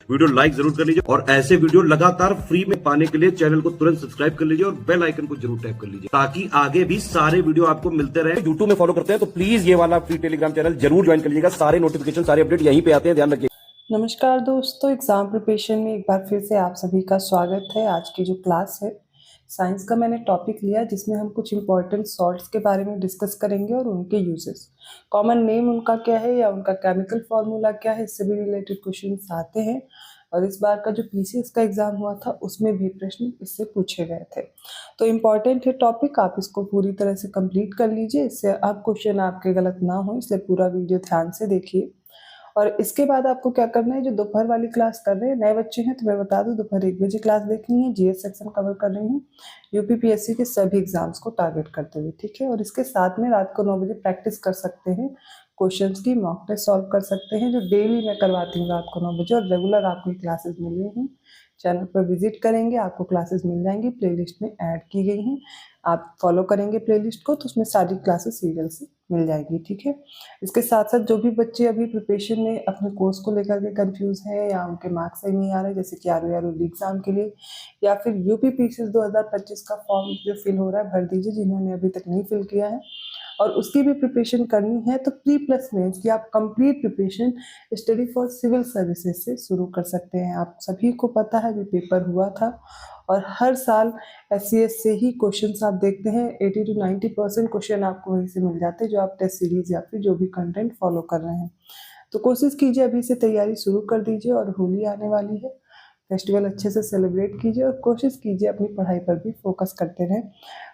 Video like जरूर कर लीजिए और ऐसे वीडियो लगातार फ्री में पाने के लिए चैनल को तुरंत सब्सक्राइब कर लीजिए और बेल आइकन को जरूर टैप कर लीजिए ताकि आगे भी सारे वीडियो आपको मिलते रहे। यूट्यूब में फॉलो करते हैं तो प्लीज ये वाला फ्री टेलीग्राम चैनल जरूर ज्वाइन कर लीजिएगा। सारे नोटिफिकेशन सारे अपडेट यहीं पे आते हैं, ध्यान रखिए। नमस्कार दोस्तों, एग्ज़ाम प्रिपरेशन में एक बार फिर से आप सभी का स्वागत है। आज की जो क्लास है साइंस का मैंने टॉपिक लिया जिसमें हम कुछ इंपॉर्टेंट सॉल्ट्स के बारे में डिस्कस करेंगे और उनके यूजेस, कॉमन नेम उनका क्या है या उनका केमिकल फार्मूला क्या है, इससे भी रिलेटेड क्वेश्चंस आते हैं। और इस बार का जो पीसीएस का एग्ज़ाम हुआ था उसमें भी प्रश्न इससे पूछे गए थे। तो इम्पॉर्टेंट है टॉपिक, आप इसको पूरी तरह से कंप्लीट कर लीजिए, इससे अब क्वेश्चन आपके गलत ना हो, इसलिए पूरा वीडियो ध्यान से देखिए। और इसके बाद आपको क्या करना है, जो दोपहर वाली क्लास कर रहे हैं नए बच्चे हैं तो मैं बता दूं, दोपहर 1 बजे क्लास देखनी है। जीएस सेक्शन कवर कर रही हूँ यूपीपीएससी के सभी एग्जाम्स को टारगेट करते हुए, ठीक है। और इसके साथ में रात को 9 बजे प्रैक्टिस कर सकते हैं, क्वेश्चंस की मॉक टेस्ट सॉल्व कर सकते हैं, जो डेली मैं करवाती हूँ रात को 9 बजे। और रेगुलर आपको क्लासेस मिल रही हैं, चैनल पर विजिट करेंगे आपको क्लासेस मिल जाएंगी, प्लेलिस्ट में ऐड की गई हैं। आप फॉलो करेंगे प्लेलिस्ट को तो उसमें सारी क्लासेस सीरियल से मिल जाएगी, ठीक है। इसके साथ साथ जो भी बच्चे अभी प्रिपरेशन में अपने कोर्स को लेकर के कंफ्यूज हैं या उनके मार्क्स सही नहीं आ रहे, जैसे कि आरओ एग्जाम के लिए या फिर यूपीपीसीएस 2025 का फॉर्म जो फिल हो रहा है भर दीजिए, जिन्होंने अभी तक नहीं फिल किया है और उसकी भी प्रिपरेशन करनी है तो प्री प्लस मेंस की आप complete preparation study for civil services से शुरू कर सकते हैं। आप सभी को पता है भी पेपर हुआ था और हर साल एससीएस से ही क्वेश्चंस आप देखते हैं, 80 to 90% क्वेश्चन आपको वहीं से मिल जाते हैं जो आप टेस्ट सीरीज या फिर जो भी कंटेंट फॉलो कर रहे हैं। तो कोशिश कीजिए अभी से तैयारी शुरू कर दीजिए। और होली आने वाली है, फेस्टिवल अच्छे से सेलिब्रेट कीजिए और कोशिश कीजिए अपनी पढ़ाई पर भी फोकस करते रहें।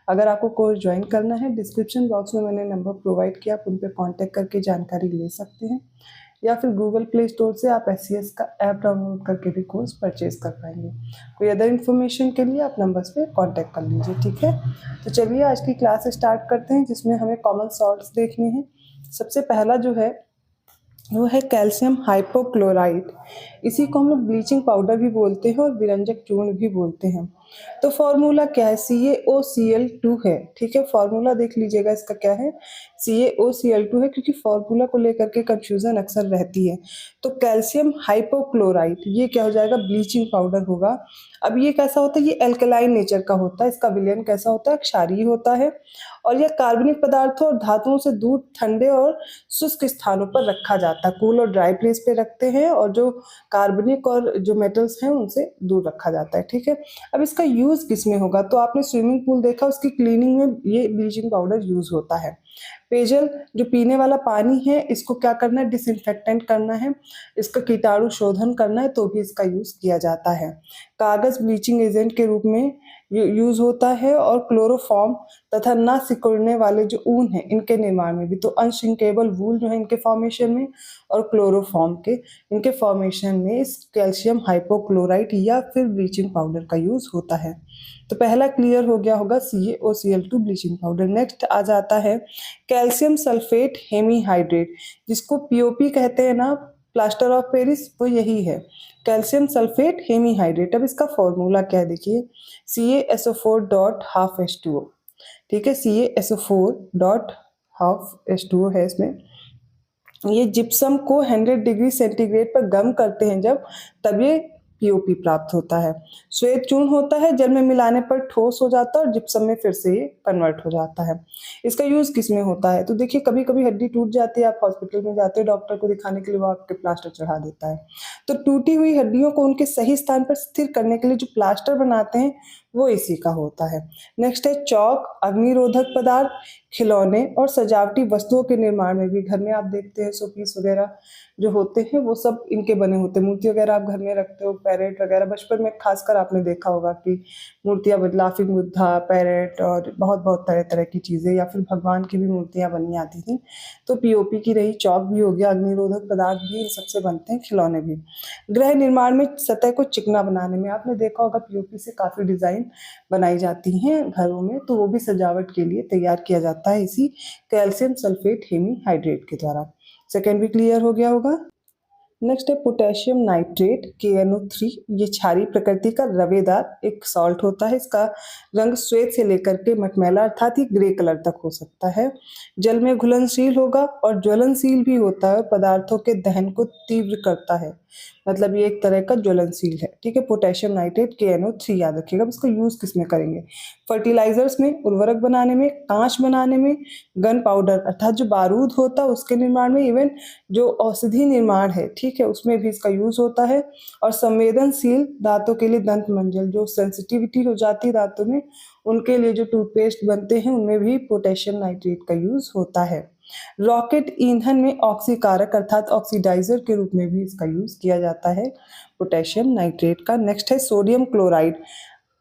अगर आपको कोर्स ज्वाइन करना है, डिस्क्रिप्शन बॉक्स में मैंने नंबर प्रोवाइड किया, आप उन पर कॉन्टैक्ट करके जानकारी ले सकते हैं या फिर गूगल प्ले स्टोर से आप एससीएस का ऐप डाउनलोड करके भी कोर्स परचेज कर पाएंगे। कोई अदर इन्फॉर्मेशन के लिए आप नंबर्स पे कांटेक्ट कर लीजिए, ठीक है। तो चलिए आज की क्लास स्टार्ट करते हैं, जिसमें हमें कॉमन सॉल्ट्स देखने हैं। सबसे पहला जो है वो है कैल्शियम हाइपोक्लोराइड। इसी को हम लोग ब्लीचिंग पाउडर भी बोलते हैं और विरंजक चूर्ण भी बोलते हैं। तो फॉर्मूला क्या है, CaOCl2 है, ठीक है। फॉर्मूला देख लीजिएगा इसका क्या है, CaOCl2 है, क्योंकि फॉर्मूला को लेकर के कंफ्यूजन अक्सर रहती है। तो कैल्शियम हाइपोक्लोराइड ये क्या हो जाएगा, ब्लीचिंग पाउडर होगा। अब ये कैसा होता है, ये एल्कलाइन नेचर का होता है, इसका विलयन कैसा होता है, क्षारीय होता है और यह कार्बनिक पदार्थों और धातुओं से दूर ठंडे और शुष्क स्थानों पर रखा जाता है। कूल और ड्राई प्लेस पे रखते हैं और जो कार्बनिक और जो मेटल्स हैं उनसे दूर रखा जाता है, ठीक है। अब इसका यूज किस में होगा, तो आपने स्विमिंग पूल देखा, उसकी क्लीनिंग में ये ब्लीचिंग पाउडर यूज होता है। पेयजल जो पीने वाला पानी है इसको क्या करना है, डिसइंफेक्टेंट करना है, इसका कीटाणु शोधन करना है तो भी इसका यूज किया जाता है। कागज ब्लीचिंग एजेंट के रूप में यूज होता है और क्लोरोफॉर्म तथा ना सिकुड़ने वाले जो ऊन है इनके निर्माण में भी, तो अनश्रिंकेबल वूल जो है इनके फॉर्मेशन में और क्लोरोफॉर्म के इनके फॉर्मेशन में इस कैल्शियम हाइपोक्लोराइड या फिर ब्लीचिंग पाउडर का यूज होता है। तो पहला क्लियर हो गया होगा, CaOCl2 ब्लीचिंग पाउडर। नेक्स्ट आ जाता है कैल्शियम सल्फेट हेमीहाइड्रेट, जिसको पीओपी कहते हैं ना, प्लास्टर ऑफ पेरिस, वो यही है कैल्शियम सल्फेट हेमीहाइड्रेट। अब इसका फॉर्मूला क्या है देखिए, CaSO4.12H2O, ठीक है, CaSO4.12H2O है इसमें। ये जिप्सम को 100 डिग्री सेंटीग्रेड पर गर्म करते हैं जब, तब ये पीओपी प्राप्त होता है। श्वेत चूर्ण होता है, जल में मिलाने पर ठोस हो जाता है और जिप्सम में फिर से ये कन्वर्ट हो जाता है। इसका यूज किस में होता है, तो देखिए कभी कभी हड्डी टूट जाती है, आप हॉस्पिटल में जाते हैं डॉक्टर को दिखाने के लिए, वो आपके प्लास्टर चढ़ा देता है। तो टूटी हुई हड्डियों को उनके सही स्थान पर स्थिर करने के लिए जो प्लास्टर बनाते हैं वो इसी का होता है। नेक्स्ट है चौक, अग्निरोधक पदार्थ, खिलौने और सजावटी वस्तुओं के निर्माण में भी, घर में आप देखते हैं शोपीस वगैरह जो होते हैं वो सब इनके बने होते हैं। मूर्ति वगैरह आप घर में रखते हो, पैरेट वगैरह, बचपन में खासकर आपने देखा होगा कि मूर्तियां, लाफिंग बुद्धा, पैरेट और बहुत बहुत तरह तरह की चीजें, या फिर भगवान की भी मूर्तियां बनी आती थी। तो पीओपी की रही, चौक भी हो गया, अग्निरोधक पदार्थ भी, इन सबसे बनते हैं, खिलौने भी। गृह निर्माण में सतह को चिकना बनाने में आपने देखा होगा पीओपी से काफी डिजाइन बनाई जाती हैं घरों में, तो वो भी सजावट के लिए तैयार किया जाता है इसी कैल्शियम सल्फेट हेमीहाइड्रेट के द्वारा। सेकेंड भी क्लियर हो गया होगा। नेक्स्ट है पोटेशियम नाइट्रेट, KNO3। ये क्षारीय प्रकृति का रवेदार एक सॉल्ट होता है, इसका रंग श्वेत से लेकर के मटमैला अर्थात ही ग्रे कलर तक हो सकता है। जल में घुलनशील होगा और ज्वलनशील भी होता है और पदार्थों के दहन को तीव्र करता है। मतलब ये एक तरह का ज्वलनशील है, ठीक है। पोटेशियम नाइट्रेट KNO3 याद रखिएगा। इसका यूज किस में करेंगे? फर्टिलाइजर्स में, उर्वरक बनाने में, कांच बनाने में, गन पाउडर अर्थात जो बारूद होता है उसके निर्माण में, इवन जो औषधि निर्माण है, ठीक है, उसमें भी इसका यूज होता है। और संवेदनशील दांतों के लिए दंत मंजन, जो सेंसिटिविटी हो जाती है दांतों में, उनके लिए जो टूथपेस्ट बनते हैं उनमें भी पोटेशियम नाइट्रेट का यूज होता है। रॉकेट ईंधन में ऑक्सीकारक अर्थात ऑक्सीडाइजर के रूप में भी इसका यूज किया जाता है पोटेशियम नाइट्रेट का। नेक्स्ट है सोडियम क्लोराइड,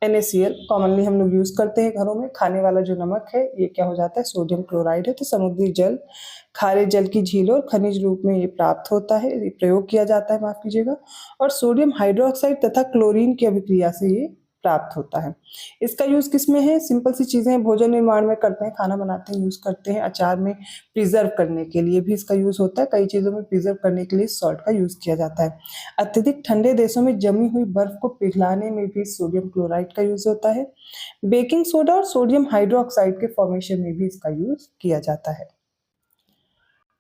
NaCl, कॉमनली हम लोग यूज करते हैं घरों में। खाने वाला जो नमक है ये क्या हो जाता है? सोडियम क्लोराइड है। तो समुद्री जल, खारे जल की झीलों और खनिज रूप में ये प्राप्त होता है, ये प्रयोग किया जाता है, माफ कीजिएगा। और सोडियम हाइड्रोक्साइड तथा क्लोरीन की अभिक्रिया से ये प्राप्त होता है। इसका यूज किस में है? सिंपल सी चीजें हैं, भोजन निर्माण में करते हैं, खाना बनाते हैं, यूज करते हैं। अचार में प्रिजर्व करने के लिए भी इसका यूज होता है। कई चीजों में प्रिजर्व करने के लिए सॉल्ट का यूज किया जाता है। अत्यधिक ठंडे देशों में जमी हुई बर्फ को पिघलाने में भी सोडियम क्लोराइड का यूज होता है। बेकिंग सोडा और सोडियम हाइड्रोक्साइड के फॉर्मेशन में भी इसका यूज किया जाता है।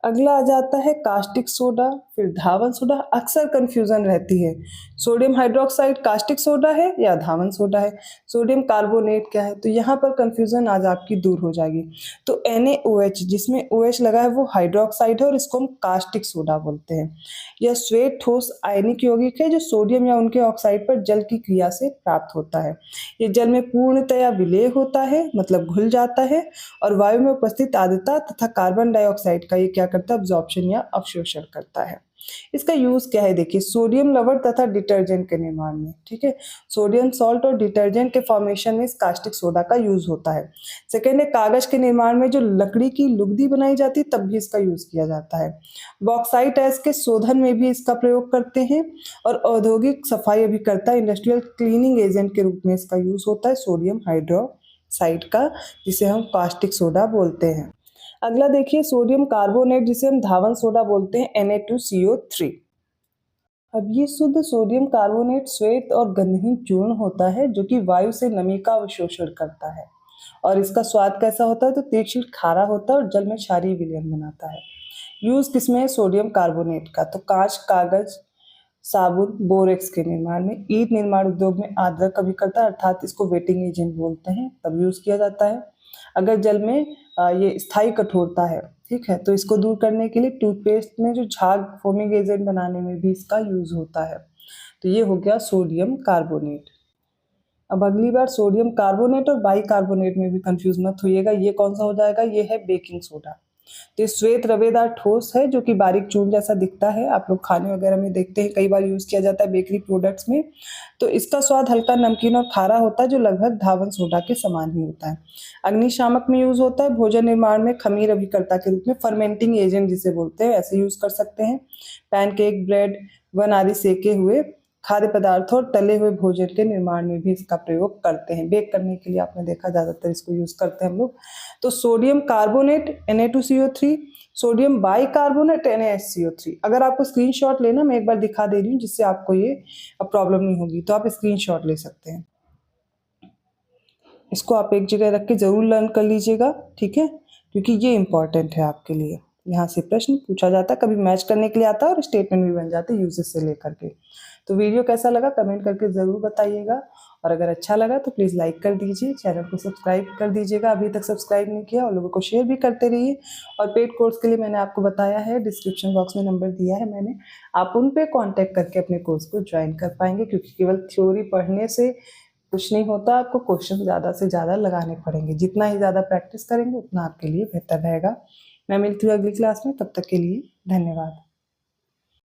अगला आ जाता है कास्टिक सोडा, फिर धावन सोडा। अक्सर कंफ्यूजन रहती है, सोडियम हाइड्रोक्साइड कास्टिक सोडा है या धावन सोडा है, सोडियम कार्बोनेट क्या है? तो यहाँ पर कंफ्यूजन आज आपकी दूर हो जाएगी। तो NaOH, जिसमें OH लगा है, वो हाइड्रोक्साइड है और इसको हम कास्टिक सोडा बोलते हैं। यह श्वेत ठोस आयनिक यौगिक है जो सोडियम या उनके ऑक्साइड पर जल की क्रिया से प्राप्त होता है। ये जल में पूर्णतया विलेय होता है, मतलब घुल जाता है, और वायु में उपस्थित आर्द्रता तथा कार्बन डाइऑक्साइड का ये क्या करता है? अब्जॉर्प्शन या अवशोषण करता है। इसका यूज क्या है? देखिए, सोडियम लवण तथा डिटर्जेंट के निर्माण में, ठीक है, सोडियम सॉल्ट और डिटर्जेंट के फॉर्मेशन में इस कास्टिक सोडा का यूज होता है। सेकेंड है कागज के निर्माण में, जो लकड़ी की लुगदी बनाई जाती है तब भी इसका यूज किया जाता है। बॉक्साइट ऐश के शोधन में भी इसका प्रयोग करते हैं, और औद्योगिक सफाई अभिकर्ता, इंडस्ट्रियल क्लीनिंग एजेंट के रूप में इसका यूज होता है सोडियम हाइड्रोक्साइड का, जिसे हम कास्टिक सोडा बोलते हैं। अगला देखिए सोडियम कार्बोनेट, जिसे हम धावन सोडा बोलते हैं, Na2CO3। अब ये शुद्ध सोडियम कार्बोनेट श्वेत और गंधहीन चूर्ण होता है जो कि वायु से नमी का अवशोषण करता है। और इसका स्वाद कैसा होता है? तो तीक्ष्ण खारा होता है और जल में क्षारीय विलयन बनाता है। यूज किसमें है सोडियम कार्बोनेट का? तो कांच, कागज, साबुन, बोरेक्स के निर्माण में, ईंट निर्माण उद्योग में आर्द्रक अभिकर्ता अर्थात इसको वेटिंग एजेंट बोलते हैं, तब यूज किया जाता है। अगर जल में ये स्थायी कठोरता है, ठीक है, तो इसको दूर करने के लिए टूथपेस्ट में जो झाग फोमिंग एजेंट बनाने में भी इसका यूज होता है। तो ये हो गया सोडियम कार्बोनेट। अब अगली बार सोडियम कार्बोनेट और बाइकार्बोनेट में भी कंफ्यूज मत होइएगा। ये कौन सा हो जाएगा? ये है बेकिंग सोडा। तो ये श्वेत रवेदार ठोस है जो कि बारीक चूर्ण जैसा दिखता है। आप लोग खाने वगैरह में देखते हैं, कई बार यूज किया जाता है बेकरी प्रोडक्ट्स में। तो इसका स्वाद हल्का नमकीन और खारा होता है, जो लगभग धावन सोडा के समान ही होता है। अग्निशामक में यूज होता है, भोजन निर्माण में खमीर अभिकर्ता के रूप में, फर्मेंटिंग एजेंट जिसे बोलते हैं, ऐसे यूज कर सकते हैं। पैनकेक, ब्रेड, बन आदि सेके हुए खाद्य पदार्थों और तले हुए भोजन के निर्माण में भी इसका प्रयोग करते हैं। बेक करने के लिए आपने देखा ज्यादातर इसको यूज करते हैं हम लोग। तो sodium carbonate Na2CO3, sodium bicarbonate NaSCO3। अगर आपको स्क्रीनशॉट लेना, मैं एक बार दिखा दे रही हूँ जिससे आपको ये प्रॉब्लम नहीं होगी, तो आप स्क्रीनशॉट ले सकते हैं। इसको आप एक जगह रख के जरूर लर्न कर लीजिएगा, ठीक है, क्योंकि ये इंपॉर्टेंट है आपके लिए। यहाँ से प्रश्न पूछा जाता है, कभी मैच करने के लिए आता है और स्टेटमेंट भी बन जाते हैं यूजेस से लेकर के। तो वीडियो कैसा लगा कमेंट करके ज़रूर बताइएगा, और अगर अच्छा लगा तो प्लीज़ लाइक कर दीजिए, चैनल को सब्सक्राइब कर दीजिएगा अभी तक सब्सक्राइब नहीं किया, और लोगों को शेयर भी करते रहिए। और पेड कोर्स के लिए मैंने आपको बताया है, डिस्क्रिप्शन बॉक्स में नंबर दिया है मैंने, आप उन पे कांटेक्ट करके अपने कोर्स को ज्वाइन कर पाएंगे, क्योंकि केवल थ्योरी पढ़ने से कुछ नहीं होता, आपको क्वेश्चन ज़्यादा से ज़्यादा लगाने पड़ेंगे। जितना ही ज़्यादा प्रैक्टिस करेंगे उतना आपके लिए बेहतर रहेगा। मैं मिलती हूँ अगली क्लास में, तब तक के लिए धन्यवाद।